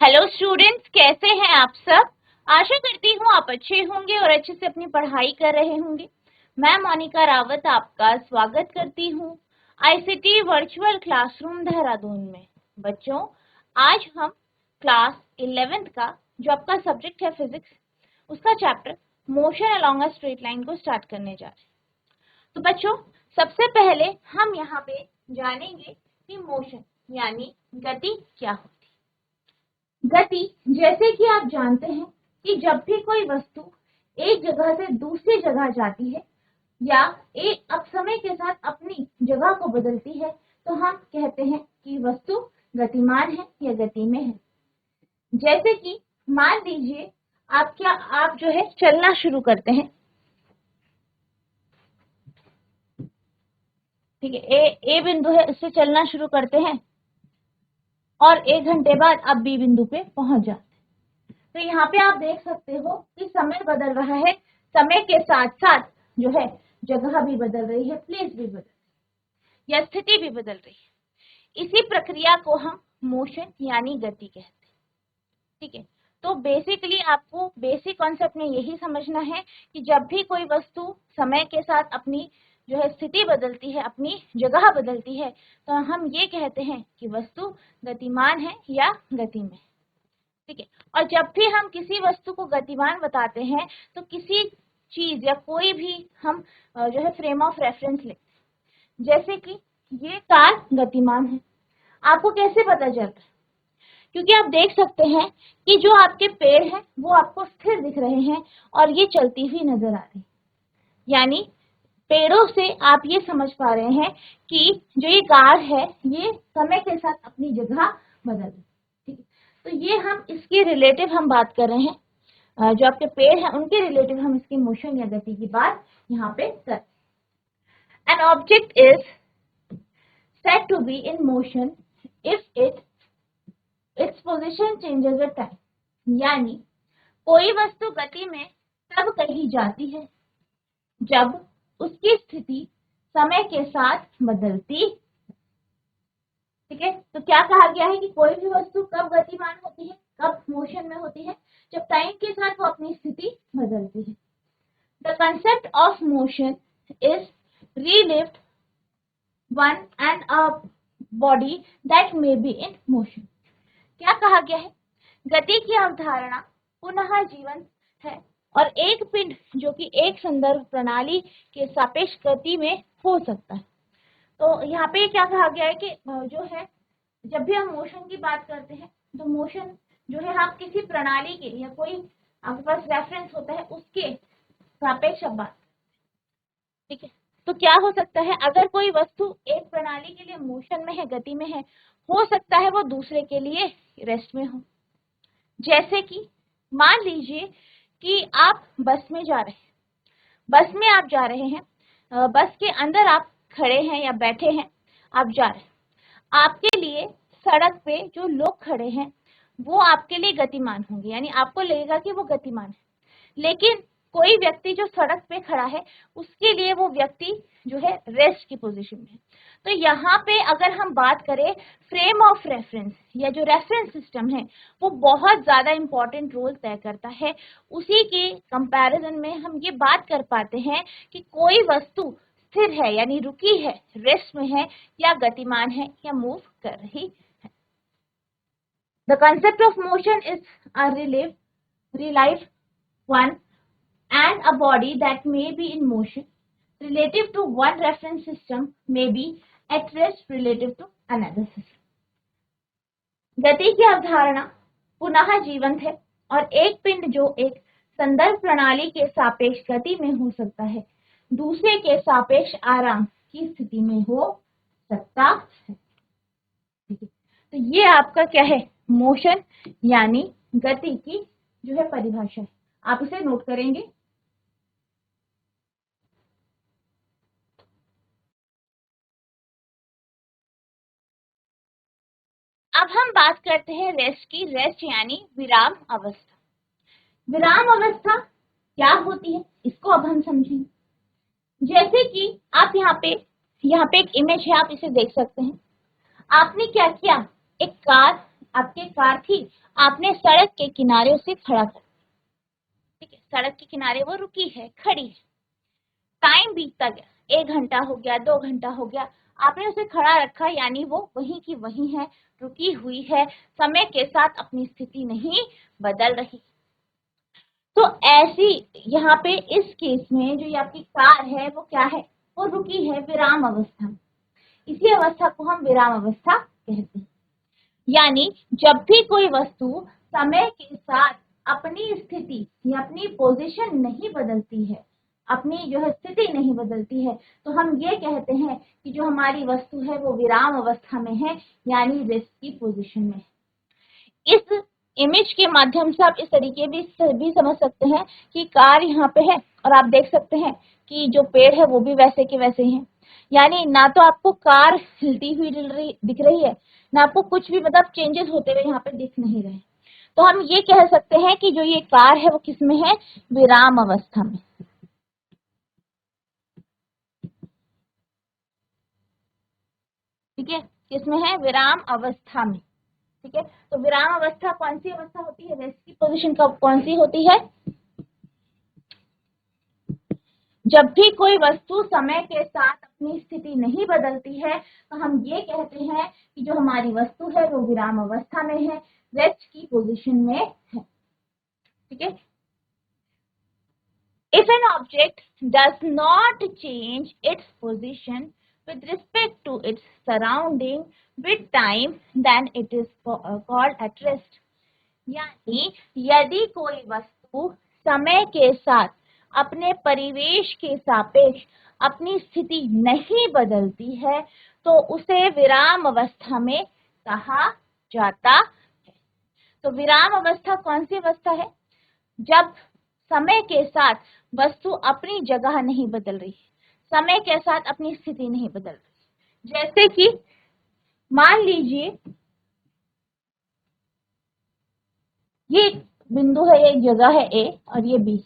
Hello students, कैसे हैं आप सब। आशा करती हूँ आप अच्छे होंगे और अच्छे से अपनी पढ़ाई कर रहे होंगे। मैं मोनिका रावत आपका स्वागत करती हूँ आईसीटी वर्चुअल क्लासरूम देहरादून में। बच्चों, आज हम क्लास 11th का जो आपका सब्जेक्ट है फिजिक्स, उसका chapter motion along a straight line को स्टार्ट करने जा रहे हैं। तो बच्चों, सबसे पहले हम यहाँ पे जानेंगे कि मोशन यानी गति क्या होती है। गति, जैसे कि आप जानते हैं कि जब भी कोई वस्तु एक जगह से दूसरी जगह जाती है या एक अब समय के साथ अपनी जगह को बदलती है, तो हम कहते हैं कि वस्तु गतिमान है या गति में है। जैसे कि मान लीजिए आप जो है चलना शुरू करते हैं, ठीक है, ए बिंदु है, इससे चलना शुरू करते हैं और 1 घंटे बाद आप बी बिंदु पे पहुंच जाते हैं। तो यहाँ पे आप देख सकते हो कि समय बदल रहा है, समय के साथ साथ जो है जगह भी बदल रही है, प्लेस भी बदल रही है या स्थिति भी बदल रही है। इसी प्रक्रिया को हम मोशन यानी गति कहते हैं। ठीक है, तो बेसिकली आपको बेसिक कॉन्सेप्ट में यही समझना है कि जब भी कोई वस्तु समय के साथ अपनी जो है स्थिति बदलती है, अपनी जगह बदलती है, तो हम ये कहते हैं कि वस्तु गतिमान है या गति में। ठीक है, और जब भी हम किसी वस्तु को गतिमान बताते हैं तो किसी चीज या कोई भी हम जो है फ्रेम ऑफ रेफरेंस लेते हैं। जैसे कि ये कार गतिमान है, आपको कैसे पता चल रहा है? क्योंकि आप देख सकते हैं कि जो आपके पेड़ हैं वो आपको स्थिर दिख रहे हैं और ये चलती हुई नजर आ रही है। यानी पेड़ों से आप ये समझ पा रहे हैं कि जो ये कार है ये समय के साथ अपनी जगह बदल रही है। ठीक है, तो ये हम इसके रिलेटिव हम बात कर रहे हैं, जो आपके पेड़ हैं उनके रिलेटिव हम इसकी मोशन या गति की बात यहाँ पे कर। An object is said to be in motion if its position changes with time। यानी कोई वस्तु गति में तब कही जाती है जब उसकी स्थिति समय के साथ बदलती। ठीक है, तो क्या कहा गया है कि कोई भी वस्तु कब गतिमान होती है, कब मोशन में होती है? जब टाइम के साथ वो अपनी स्थिति बदलती है। The concept of motion is relived one and a body that may be in motion। क्या कहा गया है? गति की अवधारणा पुनः जीवन है और एक पिंड जो कि एक संदर्भ प्रणाली के सापेक्ष गति में हो सकता है। तो यहाँ पे क्या कहा गया है कि जो है जब भी हम मोशन की बात करते हैं तो मोशन जो है आप किसी प्रणाली के या कोई आपके पास रेफरेंस होता है उसके सापेक्ष बात। ठीक है, तो क्या हो सकता है, अगर कोई वस्तु एक प्रणाली के लिए मोशन में है, गति में है, हो सकता है वो दूसरे के लिए रेस्ट में हो। जैसे कि मान लीजिए कि आप बस में जा रहे हैं, बस में आप जा रहे हैं, बस के अंदर आप खड़े हैं या बैठे हैं, आप जा रहे हैं। आपके लिए सड़क पे जो लोग खड़े हैं वो आपके लिए गतिमान होंगे, यानी आपको लगेगा कि वो गतिमान है। लेकिन कोई व्यक्ति जो सड़क पे खड़ा है उसके लिए वो व्यक्ति जो है रेस्ट की पोजीशन में है। तो यहाँ पे अगर हम बात करें फ्रेम ऑफ रेफरेंस या जो रेफरेंस सिस्टम है वो बहुत ज्यादा इंपॉर्टेंट रोल तय करता है। उसी के कंपैरिजन में हम ये बात कर पाते हैं कि कोई वस्तु स्थिर है यानी रुकी है, रेस्ट में है, या गतिमान है या मूव कर रही है। The concept of motion is a relived one and a body that may be in motion relative to one reference system may be at rest relative to another system। गति की अवधारणा पुनः जीवंत है और एक पिंड जो एक संदर्भ प्रणाली के सापेक्ष गति में हो सकता है दूसरे के सापेक्ष आराम की स्थिति में हो सकता है। ठीक है, तो ये आपका क्या है, मोशन यानी गति की जो है परिभाषा है। आप इसे नोट करेंगे। अब हम बात करते हैं रेस्ट की। रेस्ट यानी विराम अवस्था। विराम अवस्था क्या होती है इसको अब हम समझेंगे। जैसे कि आप यहाँ पे एक इमेज है, आप इसे देख सकते हैं। आपने क्या किया, एक कार आपकी कार थी, आपने सड़क के किनारे उसे खड़ा कर, ठीक है, सड़क के किनारे वो रुकी है, खड़ी है। टाइम बीतता गया, 1 घंटा हो गया, 2 घंटा हो गया, आपने उसे खड़ा रखा, यानी वो वहीं की वहीं है, रुकी हुई है, समय के साथ अपनी स्थिति नहीं बदल रही। तो ऐसी यहाँ पे इस केस में जो ये आपकी कार है वो क्या है, वो रुकी है विराम अवस्था में। इसी अवस्था को हम विराम अवस्था कहते हैं। यानी जब भी कोई वस्तु समय के साथ अपनी स्थिति या अपनी पोजीशन नहीं बदलती है, अपनी जो है स्थिति नहीं बदलती है, तो हम ये कहते हैं कि जो हमारी वस्तु है वो विराम अवस्था में है, यानी रेस्ट की पोजीशन में है। इस इमेज के माध्यम से आप इस तरीके भी समझ सकते हैं कि कार यहाँ पे है और आप देख सकते हैं कि जो पेड़ है वो भी वैसे के वैसे हैं। यानी ना तो आपको कार हिलती हुई दिख रही है, ना आपको कुछ भी मतलब चेंजेस होते हुए यहाँ पे दिख नहीं रहे। तो हम ये कह सकते हैं कि जो ये कार है वो किसमें है, विराम अवस्था में। ठीक है, किसमें है, विराम अवस्था में। ठीक है, तो विराम अवस्था कौन सी अवस्था होती है, रेस्ट की पोजीशन कौन सी होती है, जब भी कोई वस्तु समय के साथ अपनी स्थिति नहीं बदलती है, तो हम ये कहते हैं कि जो हमारी वस्तु है वो विराम अवस्था में है, रेस्ट की पोजीशन में है। ठीक है, if an object does not change its position with respect to its surrounding with time, then it is called at rest। यानी यदि कोई वस्तु समय के साथ अपने परिवेश के सापेक्ष अपनी स्थिति नहीं बदलती है, तो उसे विराम अवस्था में कहा जाता है। तो विराम अवस्था कौन सी अवस्था है, जब समय के साथ वस्तु अपनी जगह नहीं बदल रही, समय के साथ अपनी स्थिति नहीं बदल रही। जैसे कि मान लीजिए ये बिंदु है, ये जगह है ए और ये बी।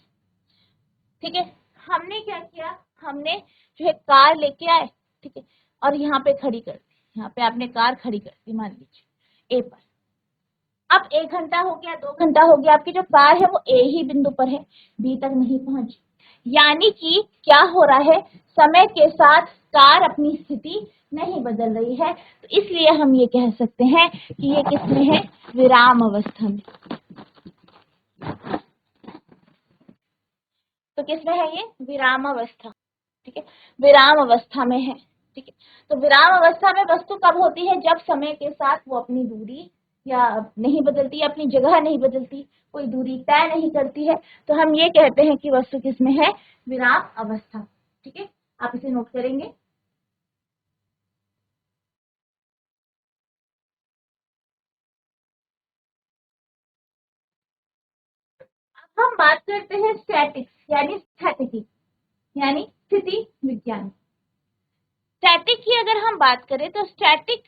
ठीक है, हमने क्या किया, हमने जो है कार लेके आए, ठीक है, और यहाँ पे खड़ी कर दी, यहाँ पे आपने कार खड़ी कर दी मान लीजिए ए पर। अब 1 घंटा हो गया, 2 घंटा हो गया, आपकी जो कार है वो ए ही बिंदु पर है, बी तक नहीं पहुंची। यानी कि क्या हो रहा है, समय के साथ कार अपनी स्थिति नहीं बदल रही है, तो इसलिए हम ये कह सकते हैं कि ये किसमें है, विराम अवस्था में। तो किसमें है ये, विराम अवस्था। ठीक है, विराम अवस्था में है। ठीक है, तो विराम अवस्था में वस्तु कब होती है, जब समय के साथ वो अपनी दूरी या नहीं बदलती, अपनी जगह नहीं बदलती, कोई दूरी तय नहीं करती है, तो हम ये कहते हैं कि वस्तु किसमें है, विराम अवस्था। ठीक है, आप इसे नोट करेंगे। अब हम बात करते हैं स्टैटिक्स यानी स्थैतिकी यानी स्थिति विज्ञान। स्टैटिक की अगर हम बात करें तो स्टैटिक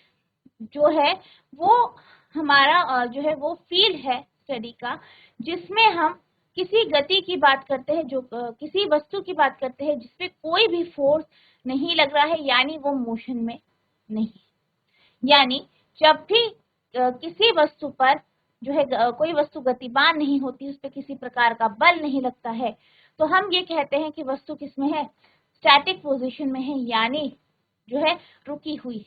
जो है वो हमारा जो है वो फील्ड है स्टडी का, जिसमें हम किसी गति की बात करते हैं, जो किसी वस्तु की बात करते हैं जिसपे कोई भी फोर्स नहीं लग रहा है, यानी वो मोशन में नहीं। यानी जब भी किसी वस्तु पर जो है कोई वस्तु गतिमान नहीं होती, उस पर किसी प्रकार का बल नहीं लगता है, तो हम ये कहते हैं कि वस्तु किसमें है, स्टैटिक पोजीशन में है, यानी जो है रुकी हुई।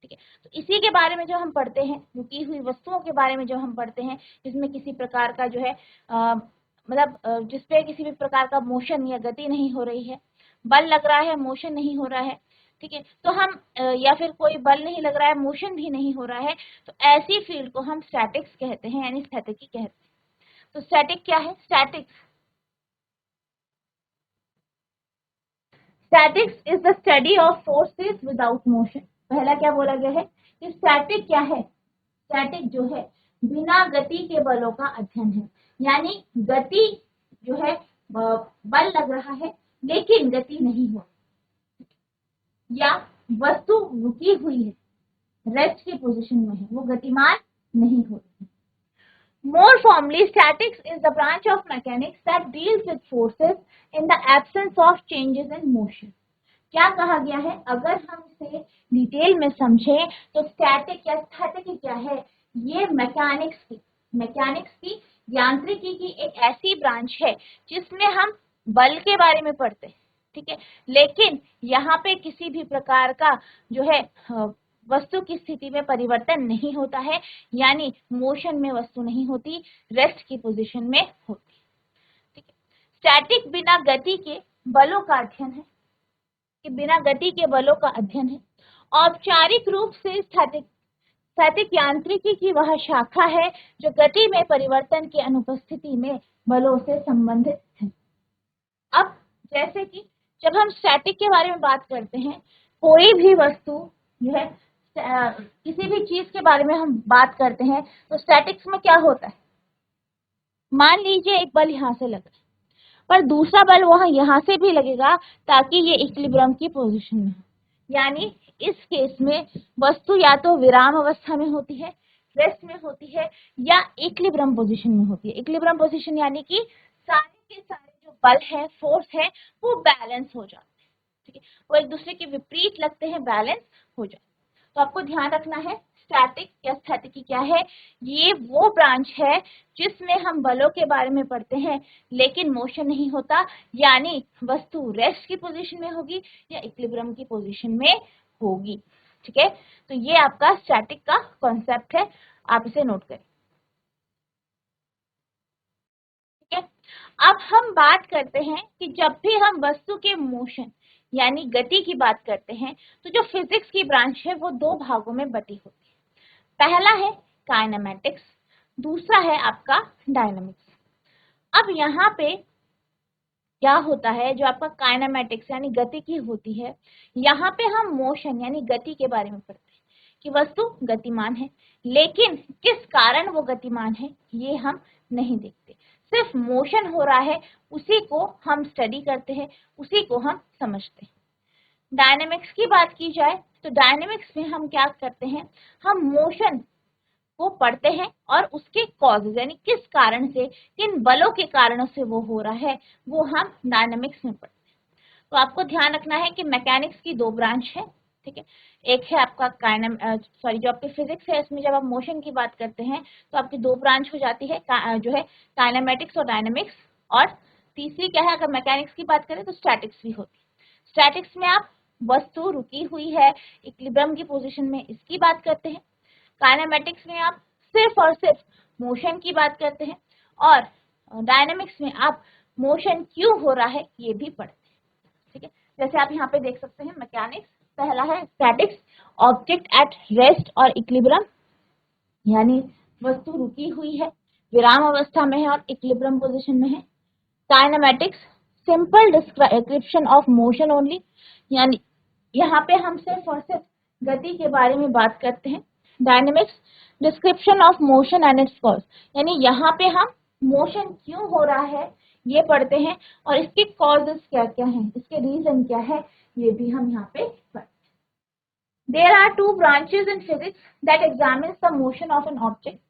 ठीक है, तो इसी के बारे में जो हम पढ़ते हैं, रुकी हुई वस्तुओं के बारे में जो हम पढ़ते हैं, जिसमें किसी प्रकार का जो है मतलब जिसपे किसी भी प्रकार का मोशन या गति नहीं हो रही है, बल लग रहा है मोशन नहीं हो रहा है। ठीक है, तो हम या फिर कोई बल नहीं लग रहा है, मोशन भी नहीं हो रहा है, तो ऐसी फील्ड को हम स्टैटिक्स कहते हैं, यानी स्थैतिकी कहते हैं। तो स्टैटिक क्या है, statics is the study of forces without motion. पहला क्या बोला गया है कि स्टैटिक क्या है, स्टैटिक जो है बिना गति के बलों का अध्ययन है। यानी गति जो है बल लग रहा है लेकिन गति नहीं हो, या वस्तु रुकी हुई है, रेस्ट की पोजीशन में है, वो गतिमान नहीं हो रही। More formally, statics is the branch of mechanics that deals with forces in the absence of changes in motion। क्या कहा गया है, अगर हम इसे डिटेल में समझें तो स्टैटिक या स्थैतिकी क्या है, ये मैकेनिक्स की यांत्रिकी की एक ऐसी ब्रांच है जिसमें हम बल के बारे में पढ़ते हैं, ठीक है। लेकिन यहाँ पे किसी भी प्रकार का जो है वस्तु की स्थिति में परिवर्तन नहीं होता है, यानी मोशन में वस्तु नहीं होती, रेस्ट की पोजीशन में होती, ठीक है। स्टैटिक बिना गति के बलों का अध्ययन है, कि बिना गति के बलों का अध्ययन है। औपचारिक रूप से स्थैतिक यांत्रिकी की वह शाखा है जो गति में परिवर्तन की अनुपस्थिति में बलों से संबंधित है। अब जैसे कि जब हम स्टैटिक के बारे में बात करते हैं, कोई भी वस्तु जो है किसी भी चीज के बारे में हम बात करते हैं तो स्टैटिक्स में क्या होता है, मान लीजिए एक बल यहां से लग रहा है पर दूसरा बल वहां यहां से भी लगेगा ताकि ये इक्विलिब्रियम की पोजीशन में हो, यानी इस केस में वस्तु या तो विराम अवस्था में होती है, रेस्ट में होती है, या इक्विलिब्रियम पोजीशन में होती है। इक्विलिब्रियम पोजीशन यानी कि सारे के सारे जो बल है, फोर्स है, वो बैलेंस हो जाते हैं, ठीक है, वो एक दूसरे के विपरीत लगते हैं, बैलेंस हो जाते हैं। तो आपको ध्यान रखना है स्टैटिक या स्थैतिकी क्या है, ये वो ब्रांच है जिसमें हम बलों के बारे में पढ़ते हैं लेकिन मोशन नहीं होता, यानी वस्तु रेस्ट की पोजीशन में होगी या इक्विलिब्रियम की पोजीशन में होगी, ठीक है। तो ये आपका स्टैटिक का कॉन्सेप्ट है, आप इसे नोट करें, ठीक है। अब हम बात करते हैं कि जब भी हम वस्तु के मोशन यानी गति की बात करते हैं तो जो फिजिक्स की ब्रांच है वो दो भागों में बटी होती है। पहला है काइनेमेटिक्स, दूसरा है आपका डायनामिक्स। अब यहाँ पे क्या होता है, जो आपका काइनेमेटिक्स यानी गति की होती है, यहाँ पे हम मोशन यानी गति के बारे में पढ़ते हैं कि वस्तु गतिमान है, लेकिन किस कारण वो गतिमान है ये हम नहीं देखते, सिर्फ मोशन हो रहा है उसी को हम स्टडी करते हैं, उसी को हम समझते हैं। डायनेमिक्स की बात की जाए तो डायनेमिक्स में हम क्या करते हैं, हम मोशन को पढ़ते हैं और उसके कॉजेज यानी किस कारण से, किन बलों के कारणों से वो हो रहा है, वो हम डायनेमिक्स में पढ़ते हैं। तो आपको ध्यान रखना है कि मैकेनिक्स की दो ब्रांच है, ठीक है। एक है आपका जो आपकी फिजिक्स है, इसमें जब आप मोशन की बात करते हैं तो आपकी दो ब्रांच हो जाती है, जो है काइनेमेटिक्स और डायनेमिक्स, और तीसरी क्या है, अगर मैकेनिक्स की बात करें तो स्टैटिक्स भी होती है। स्टैटिक्स में आप वस्तु रुकी हुई है इक्विलिब्रियम की पोजीशन में, इसकी बात करते हैं। काइनेमेटिक्स में आप सिर्फ और सिर्फ मोशन की बात करते हैं, और डायनेमिक्स में आप मोशन क्यों हो रहा है ये भी पढ़ते हैं, ठीक है। जैसे आप यहाँ पे देख सकते हैं मैकेनिक्स, पहला है स्टैटिक्स, ऑब्जेक्ट एट रेस्ट और इक्विलिब्रियम, यानी वस्तु रुकी हुई है, विराम अवस्था में है और इक्विलिब्रियम पोजीशन में है। Kinematics, simple description of motion only, यानी यहाँ पे हम सिर्फ और सिर्फ गति के बारे में बात करते हैं। Dynamics, description of motion and it's cause, यानी यहाँ पे हम मोशन क्यों हो रहा है ये पढ़ते हैं और इसके कॉजेस क्या क्या हैं, इसके रीजन क्या है, ये भी हम यहाँ पे पढ़ते हैं। There are two branches in physics that examines the motion of an object,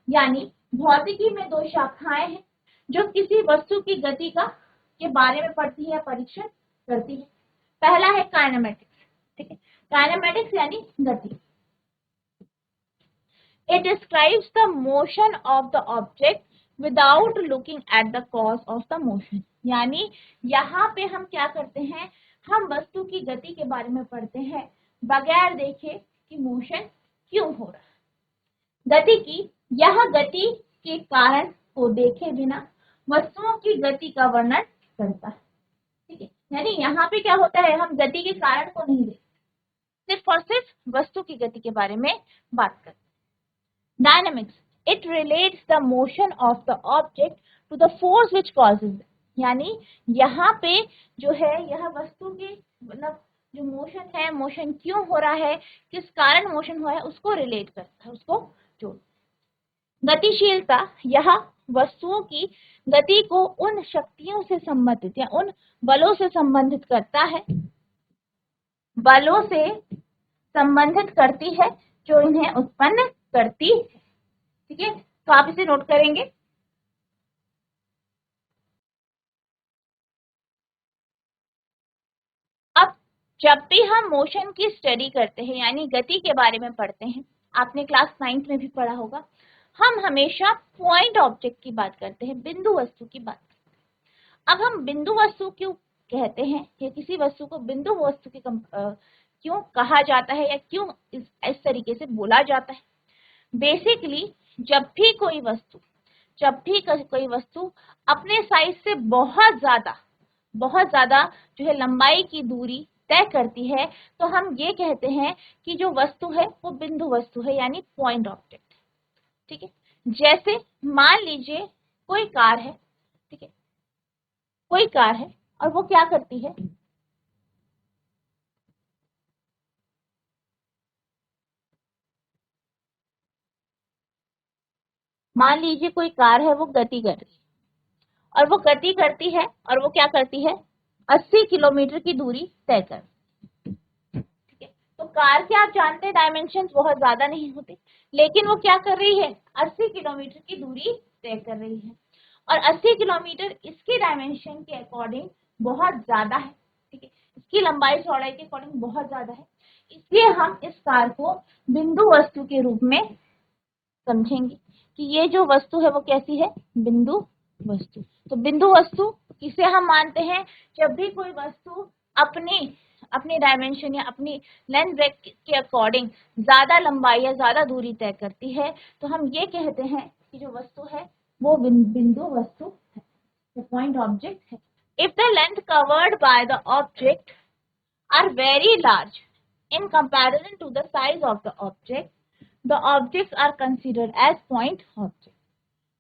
यानी भौतिकी में दो शाखाएं हैं जो किसी वस्तु की गति का के बारे में पढ़ती है, परीक्षण करती है। पहला है काइनेमेटिक्स, ठीक है, काइनेमेटिक्स यानी गति। It describes the motion of the object without looking at the cause of the motion, यानी यहाँ पे हम क्या करते हैं, हम वस्तु की गति के बारे में पढ़ते हैं बगैर देखे कि मोशन क्यों हो रहा है। गति की यह गति के कारण को देखे बिना वस्तुओं की गति का वर्णन करता है, ठीक है। यानी यहाँ पे क्या होता है, हम गति के कारण को नहीं देखते, सिर्फ और सिर्फ वस्तु की गति के बारे में बात करते हैं। Dynamics, it relates the motion of the object to the force which causes it, यानी यहाँ पे जो है यह वस्तु की मतलब जो मोशन है, मोशन क्यों हो रहा है, किस कारण मोशन हुआ है, उसको रिलेट करता है, उसको जोड़। गतिशीलता, यह वस्तुओं की गति को उन शक्तियों से संबंधित या उन बलों से संबंधित करता है, बलों से संबंधित करती है जो इन्हें उत्पन्न करती है, ठीक है। तो आप इसे नोट करेंगे। अब जब भी हम मोशन की स्टडी करते हैं यानी गति के बारे में पढ़ते हैं आपने क्लास 9th में भी पढ़ा होगा। हम हमेशा पॉइंट ऑब्जेक्ट की बात करते हैं, बिंदु वस्तु की बात करते हैं। अब हम बिंदु वस्तु क्यों कहते हैं या किसी वस्तु को बिंदु वस्तु की क्यों कहा जाता है या क्यों इस तरीके से बोला जाता है? बेसिकली जब भी कोई वस्तु अपने साइज से बहुत ज्यादा जो है लंबाई की दूरी तय करती है, तो हम ये कहते हैं कि जो वस्तु है वो बिंदु वस्तु है, यानी पॉइंट ऑब्जेक्ट। ठीक है, जैसे मान लीजिए कोई कार है, ठीक है, कोई कार है और वो क्या करती है, मान लीजिए कोई कार है, वो गति कर रही है और वो गति करती है और वो क्या करती है, 80 किलोमीटर की दूरी तय कर। ठीक है, तो कार के आप जानते हैं डायमेंशन बहुत ज्यादा नहीं होते, लेकिन वो क्या कर रही है, 80 किलोमीटर की दूरी तय कर रही है और 80 किलोमीटर इसके डायमेंशन के अकॉर्डिंग बहुत ज्यादा है। ठीक है, इसकी लंबाई चौड़ाई के अकॉर्डिंग बहुत ज्यादा है, इसलिए हम इस कार को बिंदु वस्तु के रूप में समझेंगे कि ये जो वस्तु है वो कैसी है, बिंदु वस्तु। तो बिंदु वस्तु किसे हम मानते हैं, जब भी कोई वस्तु अपनी अपनी डायमेंशन या अपनी लेंथ ब्रेथ के अकॉर्डिंग ज्यादा लंबाई या ज्यादा दूरी तय करती है, तो हम ये कहते हैं कि जो वस्तु है वो बिंदु वस्तु है, पॉइंट ऑब्जेक्ट है। If the length covered by the object are very large in comparison to the size of the object, the objects are considered as point object।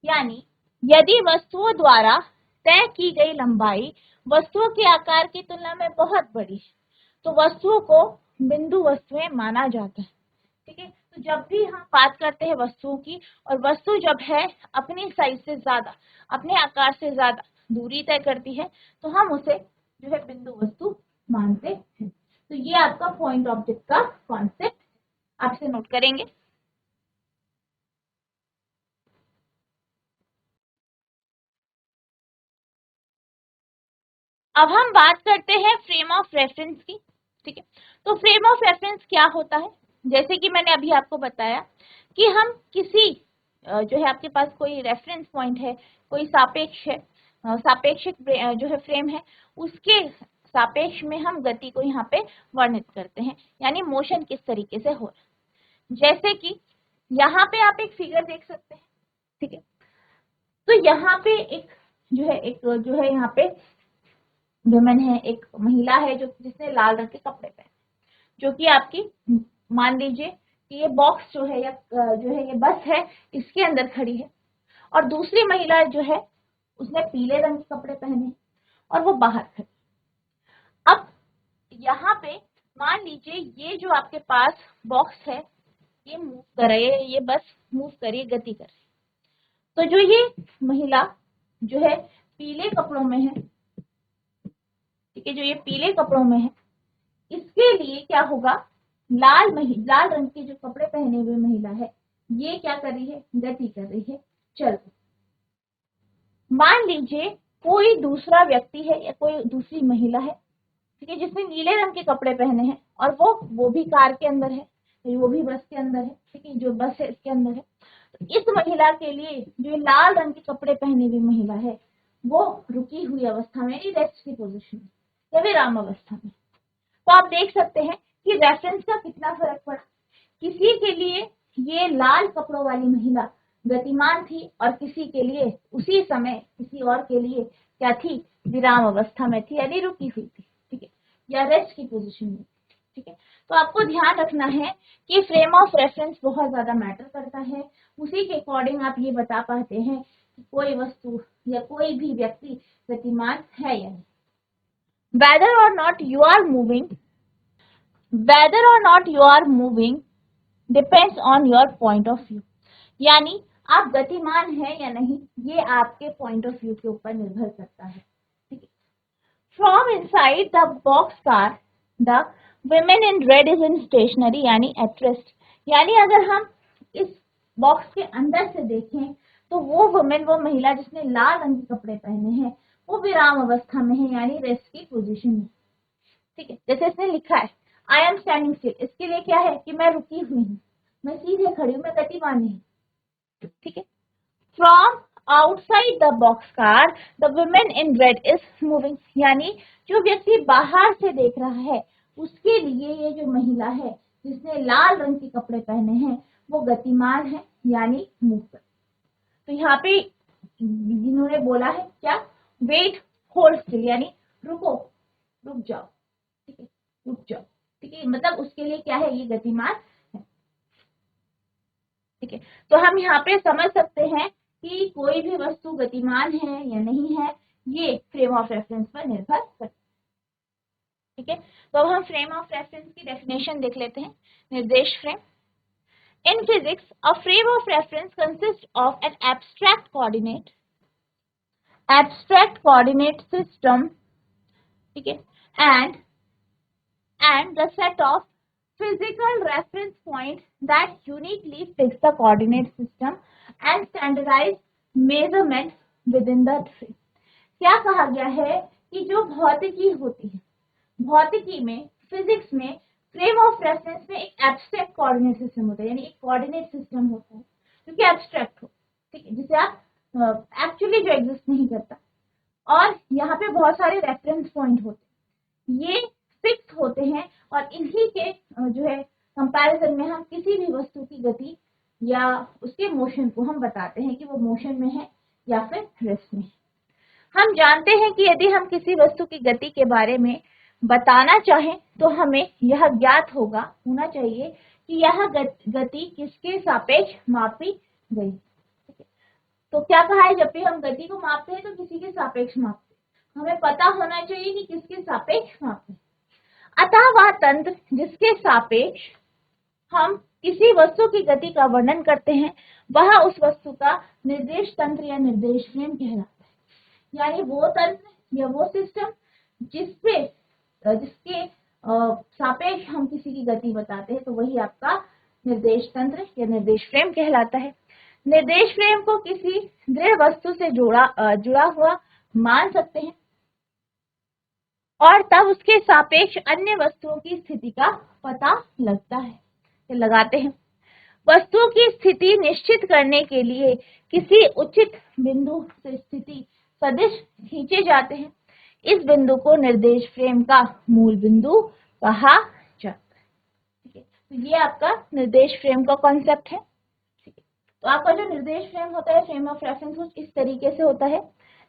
यानी यदि वस्तुओं द्वारा तय की गई लंबाई वस्तुओं के आकार की तुलना में बहुत बड़ी है, तो वस्तुओं को बिंदु वस्तुएं माना जाता है। ठीक है, तो जब भी हम बात करते हैं वस्तुओं की और वस्तु जब है अपनी साइज से ज्यादा, अपने आकार से ज्यादा दूरी तय करती है, तो हम उसे जो है बिंदु वस्तु मानते हैं। तो ये आपका पॉइंट ऑब्जेक्ट का कॉन्सेप्ट आपसे नोट करेंगे। अब हम बात करते हैं फ्रेम ऑफ रेफरेंस की। ठीक है, तो फ्रेम ऑफ रेफरेंस क्या होता है, जैसे कि मैंने अभी आपको बताया कि हम किसी जो है आपके पास कोई रेफरेंस पॉइंट है, कोई सापेक्ष है, सापेक्षिक जो है फ्रेम है, उसके सापेक्ष में हम गति को यहाँ पे वर्णित करते हैं, यानी मोशन किस तरीके से हो रहा है। जैसे कि यहाँ पे आप एक फिगर देख सकते हैं। ठीक है, तो यहाँ पे एक जो है यहाँ पे वुमेन है, एक महिला है जो जिसने लाल रंग के कपड़े पहने, जो कि आपकी मान लीजिए कि ये बॉक्स जो है या जो है ये बस है, इसके अंदर खड़ी है, और दूसरी महिला जो है उसने पीले रंग के कपड़े पहने और वो बाहर खड़ी। अब यहाँ पे मान लीजिए ये जो आपके पास बॉक्स है ये मूव कर रही है, ये बस मूव कर रही है, गति कर रही है। तो जो ये महिला जो है पीले कपड़ों में है, ठीक है, जो ये पीले कपड़ों में है, इसके लिए क्या होगा, लाल रंग के जो कपड़े पहने हुए महिला है, ये क्या कर रही है, गति कर रही है, चल रही। मान लीजिए कोई दूसरा व्यक्ति है या कोई दूसरी महिला है, ठीक है, जिसने नीले रंग के कपड़े पहने हैं और वो भी कार के अंदर है, वो भी बस के अंदर है। ठीक है, जो बस है इसके अंदर है। तो इस महिला के लिए जो लाल रंग के कपड़े पहने हुई महिला है, वो रुकी हुई अवस्था में, रेस्ट की पोजीशन में या विराम अवस्था में। तो आप देख सकते हैं कि रेफरेंस का कितना फर्क पड़ा। किसी के लिए ये लाल कपड़ों वाली महिला गतिमान थी और किसी के लिए उसी समय किसी और के लिए क्या थी, विराम अवस्था में थी, यानी रुकी हुई थी। ठीक है, या रेस्ट की पोजीशन में। ठीक है, तो आपको ध्यान रखना है कि फ्रेम ऑफ रेफरेंस बहुत ज्यादा मैटर करता है। उसी के अकॉर्डिंग आप ये बता पाते हैं कि कोई वस्तु या कोई भी व्यक्ति गतिमान है या नहीं। whether or not you are moving whether or not you are moving depends on your point of view। यानी आप गतिमान हैं या नहीं, ये आपके पॉइंट ऑफ व्यू के ऊपर निर्भर करता है। ठीक है, from inside the box car the women in red is in stationary यानी at rest। यानी अगर हम इस बॉक्स के अंदर से देखें तो वो वुमेन, वो महिला जिसने लाल रंग के कपड़े पहने हैं, वो विराम अवस्था में है, यानी रेस्ट की पोजीशन में। ठीक है, जैसे इसने लिखा है आई एम स्टैंडिंग स्टिल, इसके लिए क्या है कि मैं रुकी हुई हूँ। मैं सीधे खड़ी हूँ, मैं गतिमान नहीं, ठीक है। From outside the box car the women in red is moving, यानी जो व्यक्ति बाहर से देख रहा है उसके लिए ये जो महिला है जिसने लाल रंग के कपड़े पहने हैं वो गतिमान है, यानी मूव कर। तो यहाँ पे जिन्होंने बोला है क्या, वेट होल्ड स्टिल, यानी रुको, रुक जाओ, ठीक है, रुक जाओ, ठीक है, मतलब उसके लिए क्या है, ये गतिमान है, ठीक है। तो हम यहाँ पे समझ सकते हैं कि कोई भी वस्तु गतिमान है या नहीं है, ये फ्रेम ऑफ रेफरेंस पर निर्भर करता है, ठीक है। तो अब हम फ्रेम ऑफ रेफरेंस की डेफिनेशन देख लेते हैं। निर्देश frame. In physics, a frame of reference consists of an abstract coordinate system, ठीक है, and the set of physical reference points that uniquely fix the coordinate system and standardize measurements within the frame. क्या कहा गया है कि जो भौतिकी होती है, भौतिकी में, फिजिक्स में फ्रेम ऑफ रेफरेंस में एक एब्स्ट्रैक्ट कोऑर्डिनेट सिस्टम होता है, यानी एक कोऑर्डिनेट सिस्टम होता है जो कि एब्स्ट्रैक्ट हो, ठीक है, जिसे आप एक्चुअली जो एग्जिस्ट नहीं करता, और यहाँ पे बहुत सारे रेफरेंस पॉइंट होते हैं, ये फिक्स होते हैं और इन्हीं के जो है कंपैरिजन में हम किसी भी वस्तु की गति या उसके मोशन को हम बताते हैं कि वो मोशन में है या फिर रेस्ट में है। हम जानते हैं कि यदि हम किसी वस्तु की गति के बारे में बताना चाहें तो हमें यह ज्ञात होना चाहिए कि यह गति किसके सापेक्ष मापी गई। तो क्या कहा है, जब भी हम गति को मापते हैं तो किसी के सापेक्ष मापते हैं, हमें पता होना चाहिए कि किसके सापेक्ष मापते हैं। अतः वह तंत्र जिसके सापेक्ष हम किसी वस्तु की गति का वर्णन करते हैं वह उस वस्तु का निर्देश तंत्र या निर्देश फ्रेम कहलाता है, यानी वो तंत्र या वो सिस्टम जिसके सापेक्ष हम किसी की गति बताते हैं तो वही आपका निर्देश तंत्र या निर्देश फ्रेम कहलाता है। निर्देश फ्रेम को किसी दृढ़ वस्तु से जुड़ा हुआ मान सकते हैं और तब उसके सापेक्ष अन्य वस्तुओं की स्थिति का पता लगाते हैं। वस्तुओं की स्थिति निश्चित करने के लिए किसी उचित बिंदु से स्थिति सदिश खींचे जाते हैं। इस बिंदु को निर्देश फ्रेम का मूल बिंदु कहा जाता है, ठीक है। तो ये आपका निर्देश फ्रेम का कॉन्सेप्ट है, ठीक है। तो आपका जो निर्देश फ्रेम होता है, फ्रेम ऑफ रेफरेंस, कुछ इस तरीके से होता है।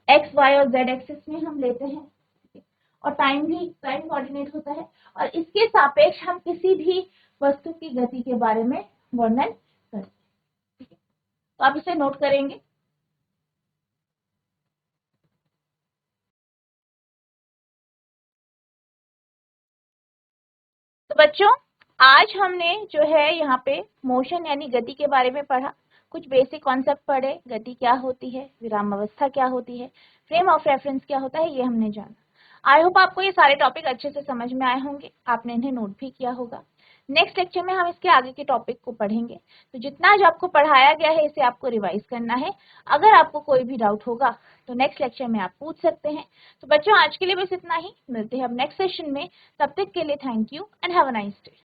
एक्स, वाई और जेड एक्सिस में हम लेते हैं, और टाइम कोऑर्डिनेट होता है, और इसके सापेक्ष हम किसी भी वस्तु की गति के बारे में वर्णन करते हैं, ठीक है। तो आप इसे नोट करेंगे। तो बच्चों, आज हमने जो है यहाँ पे मोशन यानी गति के बारे में पढ़ा, कुछ बेसिक कॉन्सेप्ट पढ़े, गति क्या होती है, विराम अवस्था क्या होती है, फ्रेम ऑफ रेफरेंस क्या होता है, ये हमने जाना। आई होप आपको ये सारे टॉपिक अच्छे से समझ में आए होंगे, आपने इन्हें नोट भी किया होगा। नेक्स्ट लेक्चर में हम इसके आगे के टॉपिक को पढ़ेंगे। तो जितना जो आपको पढ़ाया गया है इसे आपको रिवाइज करना है। अगर आपको कोई भी डाउट होगा तो नेक्स्ट लेक्चर में आप पूछ सकते हैं। तो बच्चों, आज के लिए बस इतना ही, मिलते हैं अब नेक्स्ट सेशन में। तब तक के लिए thank you and have a nice day.